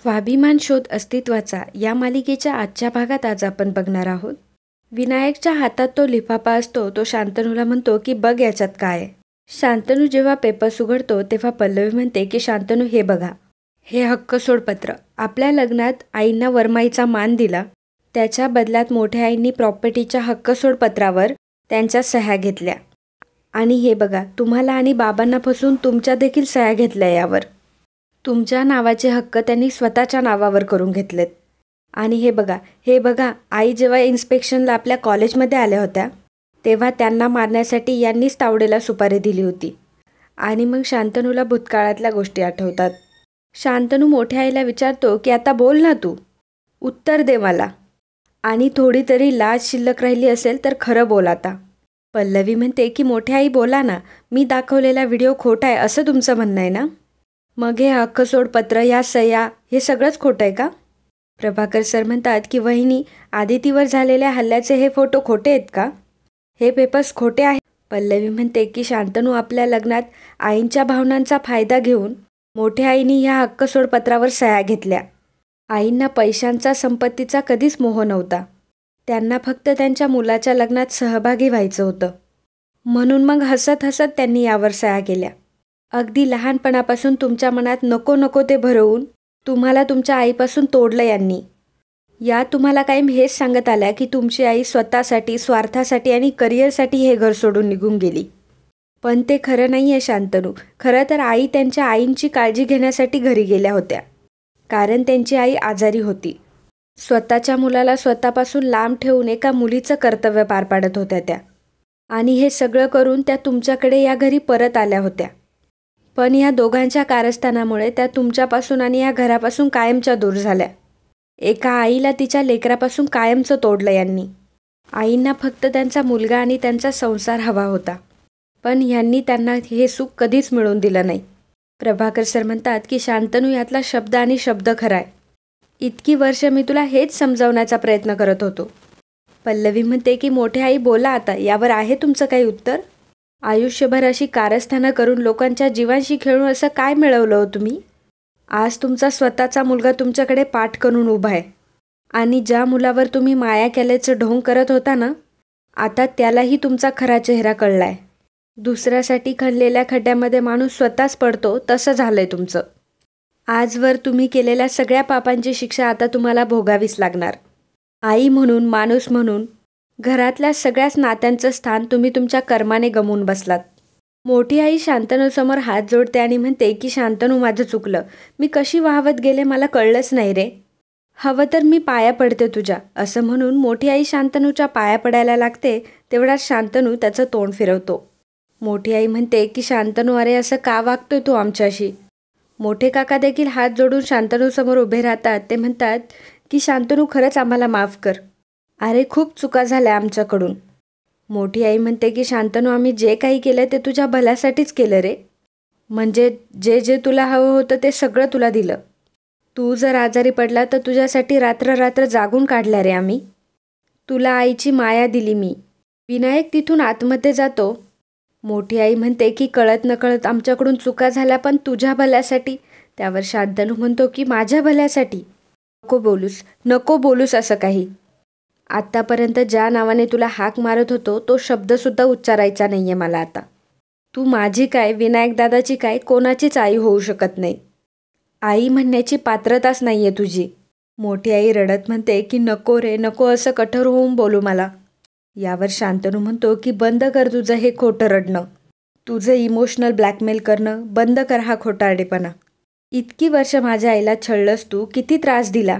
स्वाभिमान शोध अस्तित्वाचा या मालिकेच्या आजच्या भागात आज आपण बघणार आहोत. विनायकच्या हातात तो लिफाफा असतो. तो शांतनूला म्हणतो की बघ याच्यात काय आहे. शांतनू जेव्हा पेपर्स उघडतो तेव्हा पल्लवी म्हणते की शांतनू हे बघा, हे हक्क सोडपत्र. आपल्या लग्नात आईंना वरमाईचा मान दिला, त्याच्या बदल्यात मोठ्या आईंनी प्रॉपर्टीच्या हक्क सोडपत्रावर त्यांच्या सह्या घेतल्या. आणि हे बघा, तुम्हाला आणि बाबांना फसवून तुमच्या देखील सह्या घेतल्या यावर. तुमच्या नावाचे हक्क त्यांनी स्वतःच्या नावावर करून घेतलेत. आणि हे बघा, आई जेव्हा इन्स्पेक्शनला आपल्या कॉलेजमध्ये आल्या होत्या तेव्हा त्यांना मारण्यासाठी यांनीच तावडेला सुपारी दिली होती. आणि मग शांतनूला भूतकाळातल्या गोष्टी आठवतात. शांतनू मोठ्या आईला विचारतो की आता बोल ना, तू उत्तर दे मला, आणि थोडी तरी लाज शिल्लक राहिली असेल तर खरं बोल आता. पल्लवी म्हणते की मोठ्या आई बोला ना, मी दाखवलेला व्हिडिओ खोटा आहे असं तुमचं म्हणणं आहे ना? मग हे हक्क सोडपत्र, या सह्या, हे सगळंच खोटं आहे का? प्रभाकर सर म्हणतात की वहिनी, आदितीवर झालेल्या हल्ल्याचे हे फोटो खोटे आहेत का? हे पेपर्स खोटे आहेत. पल्लवी म्हणते की शांतनू, आपल्या लग्नात आईंच्या भावनांचा फायदा घेऊन मोठ्या आईनी ह्या हक्क सोडपत्रावर सह्या घेतल्या. आईंना पैशांचा, संपत्तीचा कधीच मोह नव्हता. त्यांना फक्त त्यांच्या मुलाच्या लग्नात सहभागी व्हायचं होतं. म्हणून मग हसत हसत त्यांनी यावर सह्या केल्या. अगदी लहानपणापासून तुमच्या मनात नको नको ते भरवून तुम्हाला तुमच्या आईपासून तोडलं यांनी. या तुम्हाला कायम हेच सांगत आल्या की तुमची आई स्वतःसाठी, स्वार्थासाठी आणि करिअरसाठी हे घर सोडून निघून गेली. पण ते खरं नाही आहे शांतनू. खरं तर आई त्यांच्या आईंची काळजी घेण्यासाठी घरी गेल्या होत्या, कारण त्यांची आई आजारी होती. स्वतःच्या मुलाला स्वतःपासून लांब ठेवून एका मुलीचं कर्तव्य पार पाडत होत्या त्या. आणि हे सगळं करून त्या तुमच्याकडे या घरी परत आल्या होत्या. पण या दोघांच्या कारस्थानामुळे त्या तुमच्यापासून आणि या घरापासून कायमच्या दूर झाल्या. एका आईला तिच्या लेकरापासून कायमचं तोडलं यांनी. आईंना फक्त त्यांचा मुलगा आणि त्यांचा संसार हवा होता, पण ह्यांनी त्यांना हे सुख कधीच मिळवून दिलं नाही. प्रभाकर सर म्हणतात की शांतनू, यातला शब्द आणि शब्द खरा आहे. इतकी वर्ष मी तुला हेच समजावण्याचा प्रयत्न करत होतो. पल्लवी म्हणते की मोठ्या आई बोला आता, यावर आहे तुमचं काही उत्तर? आयुष्यभर अशी कारस्थानं करून लोकांच्या जीवांशी खेळून असं काय मिळवलं हो तुम्ही? आज तुमचा स्वतःचा मुलगा तुमच्याकडे पाठ करून उभा आहे. आणि ज्या मुलावर तुम्ही माया केल्याचं ढोंग करत होता ना, आता त्यालाही तुमचा खरा चेहरा कळलाय. दुसऱ्यासाठी खणलेल्या खड्ड्यामध्ये माणूस स्वतःच पडतो, तसं झालंय तुमचं. आजवर तुम्ही केलेल्या सगळ्या पापांची शिक्षा आता तुम्हाला भोगावीच लागणार. आई म्हणून, माणूस म्हणून घरातल्या सगळ्याच नात्यांचं स्थान तुम्ही तुमच्या कर्माने गमावून बसलात. मोठी आई शांतनूसमोर हात जोडते आणि म्हणते की शांतनू, माझं चुकलं. मी कशी वाहवत गेले मला कळलंच नाही रे. हवं तर मी पाया पडते तुझ्या, असं म्हणून मोठी आई शांतनूच्या पाया पडायला लागते. तेवढ्यात शांतनू त्याचं तोंड फिरवतो. मोठी आई म्हणते की शांतनू, अरे असं का वागतोय तू आमच्याशी? मोठे काका देखील हात जोडून शांतनूसमोर उभे राहतात. ते म्हणतात की शांतनू, खरंच आम्हाला माफ कर. अरे खूप चुका झाल्या आमच्याकडून. मोठी आई म्हणते की शांतनू, आम्ही जे काही केलं ते तुझ्या भल्यासाठीच केलं रे. म्हणजे जे जे तुला हवं होतं ते सगळं तुला दिलं. तू जर आजारी पडला तर तुझ्यासाठी रात्र रात्र जागून काढल्या रे आम्ही. तुला आईची माया दिली मी. विनायक तिथून आतमध्ये जातो. मोठी आई म्हणते की कळत नकळत आमच्याकडून चुका झाल्या, पण तुझ्या भल्यासाठी. त्यावर शांतनू म्हणतो की माझ्या भल्यासाठी? नको बोलूस असं काही. आत्तापर्यंत ज्या नावाने तुला हाक मारत होतो तो शब्दसुद्धा उच्चारायचा नाही आहे मला आता. तू माझी काय, विनायक दादाची काय, कोणाचीच आई होऊ शकत नाही. आई म्हणण्याची पात्रताच नाही आहे तुझी. मोठी आई रडत म्हणते की नको रे, नको असं कठोर होऊन बोलू मला. यावर शांतनू म्हणतो की बंद कर तुझं हे खोटं रडणं. तुझं इमोशनल ब्लॅकमेल करणं बंद कर, हा खोटारडेपणा. इतकी वर्ष माझ्या आईला छळलंस तू, किती त्रास दिला.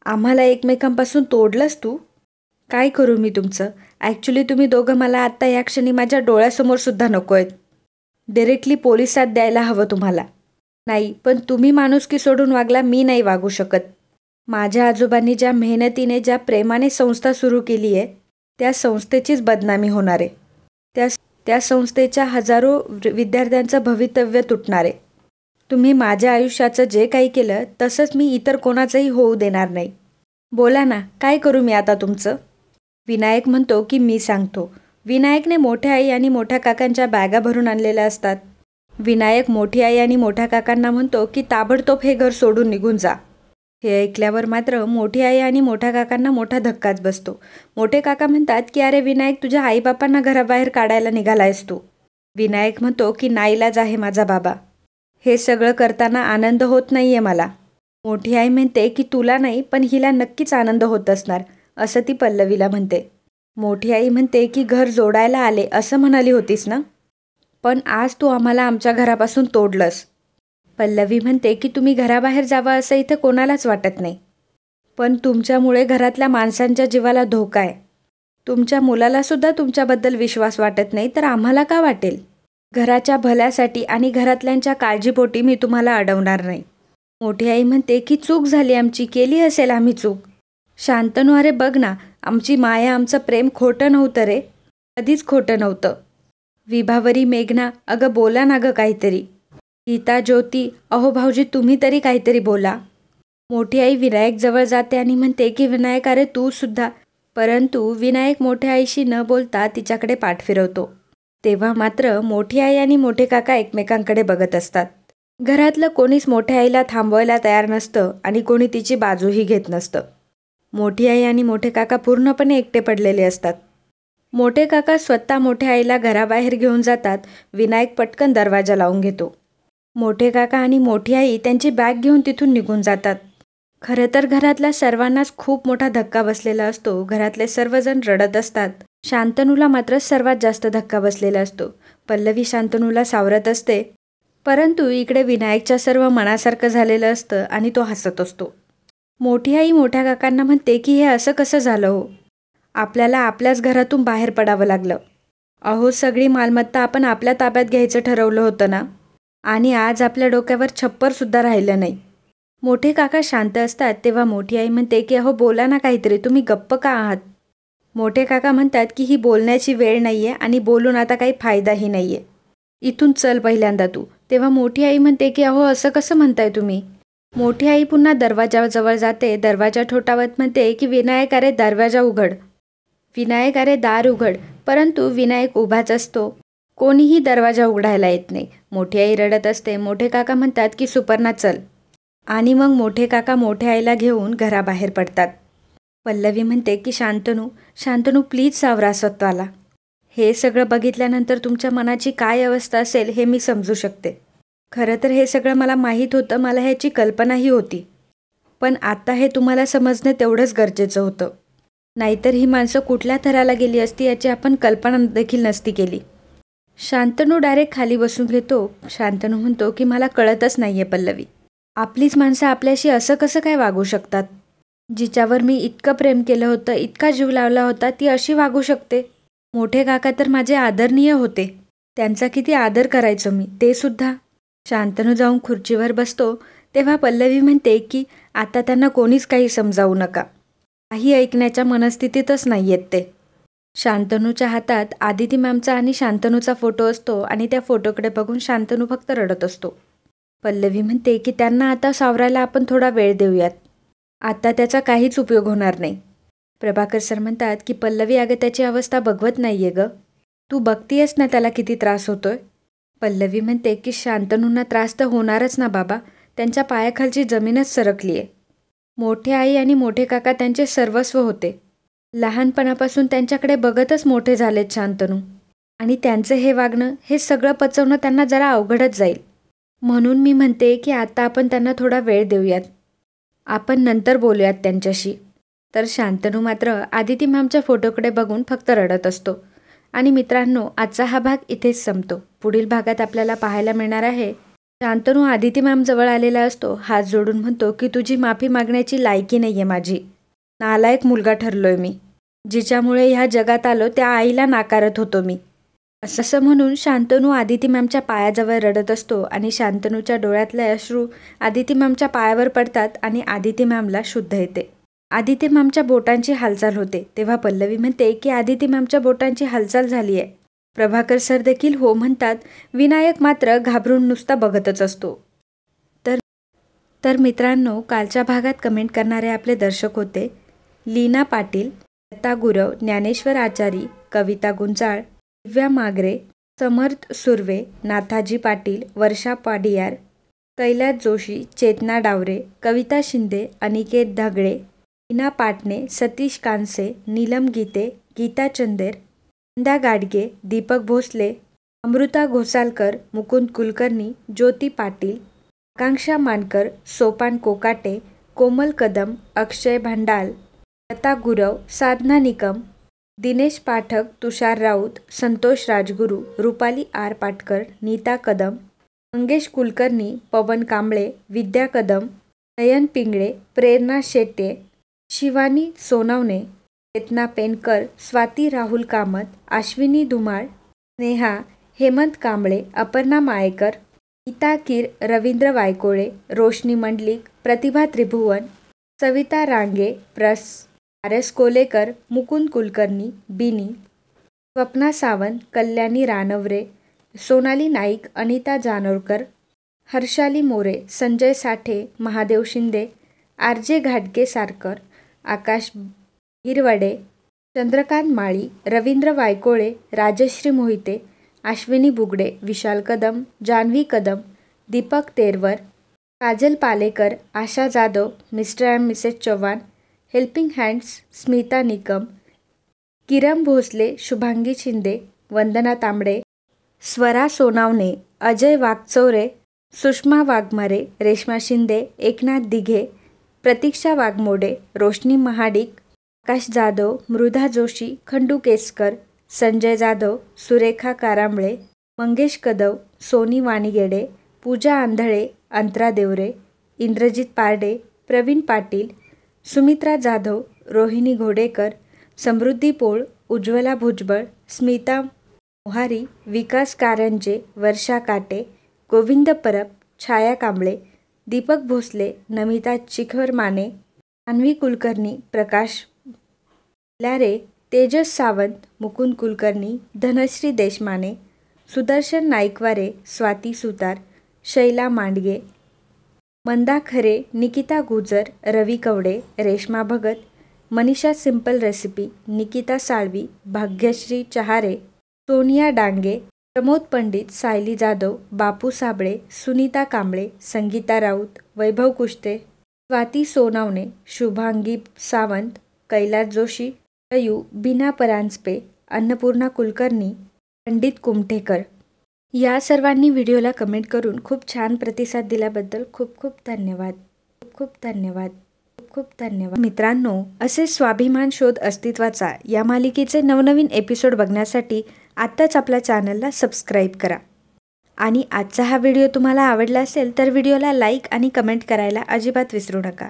आम्हाला एकमेकांपासून तोडलंस तू. काय करू मी तुमचं? ॲक्च्युली तुम्ही दोघं मला आत्ता या क्षणी माझ्या डोळ्यासमोरसुद्धा नको आहेत. डिरेक्टली पोलिसात द्यायला हवं तुम्हाला. नाही, पण तुम्ही माणुसकी सोडून वागला, मी नाही वागू शकत. माझ्या आजोबांनी ज्या मेहनतीने, ज्या प्रेमाने संस्था सुरू केली आहे, त्या संस्थेचीच बदनामी होणार आहे. त्या संस्थेच्या हजारो विद्यार्थ्यांचं भवितव्य तुटणार आहे. तुम्ही माझ्या आयुष्याचं जे काही केलं तसंच मी इतर कोणाचंही होऊ देणार नाही. बोला ना, काय करू मी आता तुमचं? विनायक म्हणतो की मी सांगतो. विनायकने मोठ्या आई आणि मोठ्या काकांच्या बॅगा भरून आणलेल्या असतात. विनायक मोठी आई आणि मोठ्या काकांना म्हणतो की ताबडतोब हे घर सोडून निघून जा. हे ऐकल्यावर मात्र मोठी आई आणि मोठ्या काकांना मोठा धक्काच बसतो. मोठे काका म्हणतात की अरे विनायक, तुझ्या आईबापांना घराबाहेर काढायला निघालायस तू. विनायक म्हणतो की नाईलाज आहे माझा बाबा, हे सगळं करताना आनंद होत नाहीये मला. मोठी आई म्हणते की तुला नाही पण हिला नक्कीच आनंद होत असणार, असं ती पल्लवीला म्हणते. मोठी आई म्हणते की घर जोडायला आले असं म्हणाली होतीस ना, पण आज तू आम्हाला आमच्या घरापासून तोडलंस. पल्लवी म्हणते की तुम्ही घराबाहेर जावं असं इथं कोणालाच वाटत नाही, पण तुमच्यामुळे घरातल्या माणसांच्या जीवाला धोका आहे. तुमच्या मुलालासुद्धा तुमच्याबद्दल विश्वास वाटत नाही तर आम्हाला का वाटेल. घराच्या भल्यासाठी आणि घरातल्यांच्या काळजीपोटी मी तुम्हाला अडवणार नाही. मोठी आई म्हणते की चूक झाली आमची, केली असेल आम्ही चूक. शांतनू, अरे बघ ना, आमची माया आमचं प्रेम खोटं नव्हतं रे, कधीच खोटं नव्हतं. विभावरी, मेघना, अगं बोला ना गं काहीतरी. गीता, ज्योती, अहो भाऊजी तुम्ही तरी काहीतरी बोला. मोठी आई विनायक जवळ जाते आणि म्हणते की विनायक अरे तू सुद्धा. परंतु विनायक मोठ्या आईशी न बोलता तिच्याकडे पाठ फिरवतो. तेव्हा मात्र मोठी आई आणि मोठे काका एकमेकांकडे बघत असतात. घरातलं कोणीच मोठ्या आईला थांबवायला तयार नसतं आणि कोणी तिची बाजूही घेत नसतं. मोठी आई आणि मोठे काका पूर्णपणे एकटे पडलेले असतात. मोठे काका स्वतः मोठ्या आईला घराबाहेर घेऊन जातात. विनायक पटकन दरवाजा लावून घेतो. मोठे काका आणि मोठी आई त्यांची बॅग घेऊन तिथून निघून जातात. खरं तर घरातल्या सर्वांनाच खूप मोठा धक्का बसलेला असतो. घरातले सर्वजण रडत असतात. शांतनूला मात्र सर्वात जास्त धक्का बसलेला असतो. पल्लवी शांतनूला सावरत असते, परंतु इकडे विनायकच्या सर्व मनासारखं झालेलं असतं आणि तो हसत असतो. मोठी आई मोठ्या काकांना म्हणते की हे असं कसं झालं हो, आपल्याला आपल्याच घरातून बाहेर पडावं लागलं. अहो सगळी मालमत्ता आपण आपल्या ताब्यात घ्यायचं ठरवलं होतं ना, आणि आज आपल्या डोक्यावर छप्परसुद्धा राहिलं नाही. मोठे काका शांत असतात तेव्हा मोठी आई म्हणते की अहो बोला ना काहीतरी, तुम्ही गप्प का आहात. मोठे काका म्हणतात की ही बोलण्याची वेळ नाही आहे आणि बोलून आता काही फायदाही नाही आहे, इथून चल पहिल्यांदा तू. तेव्हा मोठी आई म्हणते की अहो असं कसं म्हणताय तुम्ही. मोठी आई पुन्हा दरवाजाजवळ जाते. दरवाजा ठोठावत म्हणते की विनायक अरे दरवाजा उघड, विनायक अरे दार उघड. परंतु विनायक उभाच असतो, कोणीही दरवाजा उघडायला येत नाही. मोठी आई रडत असते. मोठे काका म्हणतात की सुपर्णा चल, आणि मग मोठे काका मोठ्या आईला घेऊन घराबाहेर पडतात. पल्लवी म्हणते की शांतनू, शांतनू प्लीज सावरा स्वतःला. हे सगळं बघितल्यानंतर तुमच्या मनाची काय अवस्था असेल हे मी समजू शकते. खरं तर हे सगळं मला माहीत होतं, मला ह्याची कल्पनाही होती, पण आता हे तुम्हाला समजणं तेवढंच गरजेचं होतं. नाहीतर ही माणसं कुठल्या थराला गेली असती याची आपण कल्पना देखील नसती केली. शांतनू डायरेक्ट खाली बसून घेतो. शांतनू म्हणतो की मला कळतच नाहीये पल्लवी, आपलीच माणसं आपल्याशी असं कसं काय वागू शकतात. जिच्यावर मी इतकं प्रेम केलं होतं, इतका जीव लावला होता, ती अशी वागू शकते. मोठे काका तर माझे आदरणीय होते, त्यांचा किती आदर करायचो मी, ते सुद्धा. शांतनू जाऊन खुर्चीवर बसतो तेव्हा पल्लवी म्हणते की आता त्यांना कोणीच काही समजावू नका, काही ऐकण्याच्या मनस्थितीतच नाही आहेत ते. शांतनूच्या हातात आदिती मॅमचा आणि शांतनूचा फोटो असतो आणि त्या फोटोकडे बघून शांतनू फक्त रडत असतो. पल्लवी म्हणते की त्यांना आता सावरायला आपण थोडा वेळ देऊयात, आता त्याचा काहीच उपयोग होणार नाही. प्रभाकर सर म्हणतात की पल्लवी अगं त्याची अवस्था बघवत नाहीये ग, तू बघतीयस ना त्याला किती त्रास होतोय. पल्लवी म्हणते की शांतनूंना त्रास तर होणारच ना बाबा, त्यांच्या पायाखालची जमीनच सरकली आहे. मोठे आई आणि मोठे काका त्यांचे सर्वस्व होते, लहानपणापासून त्यांच्याकडे बघतच मोठे झालेत शांतनू, आणि त्यांचं हे वागणं, हे सगळं पचवणं त्यांना जरा अवघडच जाईल. म्हणून मी म्हणते की आता आपण त्यांना थोडा वेळ देऊयात, आपण नंतर बोलूयात त्यांच्याशी. तर शांतनू मात्र आदिती मॅमच्या फोटोकडे बघून फक्त रडत असतो. आणि मित्रांनो, आजचा हा भाग इथेच संपतो. पुढील भागात आपल्याला पाहायला मिळणार आहे शांतनू आदिती मॅम जवळ आलेला असतो, हात जोडून म्हणतो की तुझी माफी मागण्याची लायकी नाहीये माझी, नालायक मुलगा ठरलोय मी, जिच्यामुळे ह्या जगात आलो त्या आईला नाकारत होतो मी, असं म्हणून शांतनू आदिती मॅमच्या पायाजवळ रडत असतो. आणि शांतनूच्या डोळ्यातले अश्रू आदिती मॅमच्या पायावर पडतात आणि आदिती मॅमला शुद्ध येते. आदिती मॅमच्या बोटांची हालचाल होते तेव्हा पल्लवी म्हणते की आदिती मॅमच्या बोटांची हालचाल झाली आहे. प्रभाकर सर देखील हो म्हणतात. विनायक मात्र घाबरून नुसता बघतच असतो. तर मित्रांनो, कालच्या भागात कमेंट करणारे आपले दर्शक होते लीना पाटील, लता गुरव, ज्ञानेश्वर आचारी, कविता गुंजाळ, दिव्या मागरे, समर्थ सुर्वे, नाथाजी पाटील, वर्षा पाडियार, कैलास जोशी, चेतना डावरे, कविता शिंदे, अनिकेत धगळे, मीना पाटणे, सतीश कानसे, नीलम गीते, गीता चंदेर, वंदा गाडगे, दीपक भोसले, अमृता घोसालकर, मुकुंद कुलकर्णी, ज्योती पाटील, आकांक्षा मानकर, सोपान कोकाटे, कोमल कदम, अक्षय भांडाल, लता गुरव, साधना निकम, दिनेश पाठक, तुषार राऊत, संतोष राजगुरू, रुपाली आर पाटकर, नीता कदम, मंगेश कुलकर्णी, पवन कांबळे, विद्या कदम, नयन पिंगळे, प्रेरणा शेट्ये, शिवानी सोनवणे, चेतना पेनकर, स्वाती राहुल कामत, अश्विनी धुमाळ, स्नेहा, हेमंत कांबळे, अपर्णा मायेकर, गीता कीर, रवींद्र वायकोळे, रोशनी मंडलिक, प्रतिभा त्रिभुवन, सविता रांगे, आर.एस. कोलेकर, मुकुंद कुलकर्णी, बिनी, स्वप्ना सावंत, कल्याणी रानवरे, सोनाली नाईक, अनिता जानोरकर, हर्षाली मोरे, संजय साठे, महादेव शिंदे, आर.जे. घाटगे Sarkar, Akash Hirawade, Chandrakant Mali, Ravindra Waykole, Rajshree Mohite, Ashwini Bugade, Vishal Kadam, Janhavi Kadam, Deepak Terwar, Kajal Palekar, Asha Jadhav, Mr and Mrs Chavan, helping hands, Smita Nikam, Kiran Bhosale, Shubhangi Shinde, Vandana Tambade, Swara Sonawane, Ajay Wagchaure, Sushma Waghmare, Reshma Shinde, Eknath Dighe, Pratiksha Waghmode, Roshni Mahadik, Akash Jadhav, Mridha Joshi, Khandu Keskar, Sanjay Jadhav, Surekha कारांबळे, Mangesh Kadava, Sony वाणिगेडे, पूजा आंधळे, अंतरा देवरे, इंद्रजित पारडे, प्रवीण पाटील, सुमित्रा जाधव, रोहिणी घोडेकर, समृद्धी पोळ, उज्ज्वला भुजबळ, स्मिता मोहारी, विकास कारंजे, वर्षा काटे, गोविंद परब, छाया कांबळे, दीपक भोसले, नमिता चिखरमाने, जान्हवी कुलकर्णी, प्रकाश लारे, तेजस सावंत, मुकुंद कुलकर्णी, धनश्री देशमाने, सुदर्शन नाईकवारे, स्वाती सुतार, शैला मांडगे, मंदा खरे, निकिता गुजर, रवी कवडे, रेश्मा भगत, मनीषा सिंपल रेसिपी, निकिता साळवी, भाग्यश्री चहारे, सोनिया डांगे, प्रमोद पंडित, सायली जाधव, बापू साबळे, सुनीता कांबळे, संगीता राऊत, वैभव कुष्टे, स्वाती सोनावणे, शुभांगी सावंत, कैलास जोशी, अयू, बीना परांजपे, अन्नपूर्णा कुलकर्णी, पंडित कुमठेकर. या सर्वांनी व्हिडिओला कमेंट करून खूप छान प्रतिसाद दिल्याबद्दल खूप खूप धन्यवाद. खूप धन्यवाद. खूप धन्यवाद. मित्रांनो, असे स्वाभिमान शोध अस्तित्वाचा या मालिकेचे नवनवीन एपिसोड बघण्यासाठी आत्ताच आपल्या चॅनलला सबस्क्राईब करा. आणि आजचा हा व्हिडिओ तुम्हाला आवडला असेल तर व्हिडिओला लाईक आणि कमेंट करायला अजिबात विसरू नका.